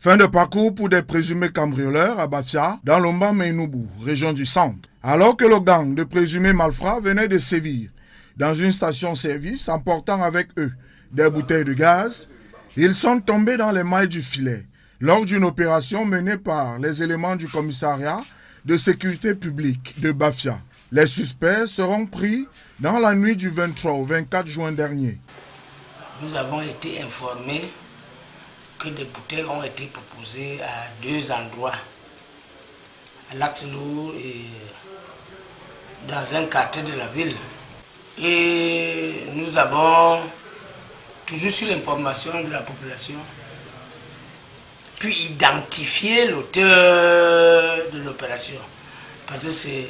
Fin de parcours pour des présumés cambrioleurs à Bafia, dans l'Omba-Meinoubou, région du centre. Alors que le gang de présumés malfrats venait de sévir dans une station-service emportant avec eux des bouteilles de gaz, ils sont tombés dans les mailles du filet lors d'une opération menée par les éléments du commissariat de sécurité publique de Bafia. Les suspects seront pris dans la nuit du 23 au 24 juin dernier. Nous avons été informés que des bouteilles ont été proposées à 2 endroits, à Laxlou et dans un quartier de la ville. Et nous avons, toujours sur l'information de la population, pu identifier l'auteur de l'opération. Parce que c'est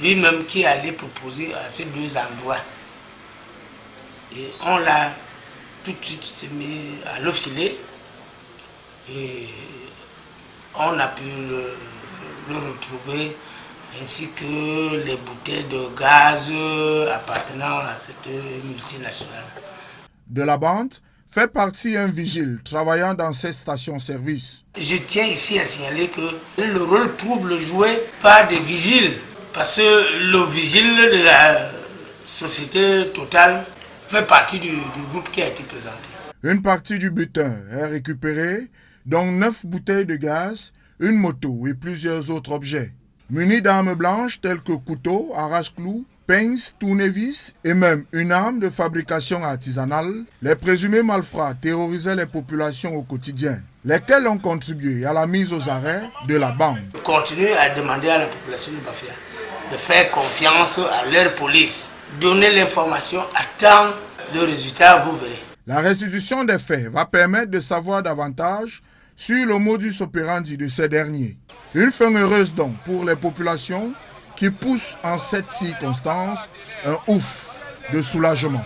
lui-même qui allait proposer à ces 2 endroits. Et on l'a tout de suite mis à le filet et on a pu le retrouver, ainsi que les bouteilles de gaz appartenant à cette multinationale. De la bande fait partie un vigile travaillant dans cette station-service. Je tiens ici à signaler que le rôle trouble joué par des vigiles, parce que le vigile de la société Total fait partie du groupe qui a été présenté. Une partie du butin est récupérée, dont 9 bouteilles de gaz, une moto et plusieurs autres objets. Munis d'armes blanches telles que couteaux, arrache-clous, pinces, tournevis et même une arme de fabrication artisanale, les présumés malfrats terrorisaient les populations au quotidien, lesquels ont contribué à la mise aux arrêts de la bande. Je continue à demander à la population de Bafia de faire confiance à leur police. Donner l'information à temps, le résultat, vous verrez. La restitution des faits va permettre de savoir davantage sur le modus operandi de ces derniers. Une fin heureuse donc pour les populations qui poussent en cette circonstance un ouf de soulagement.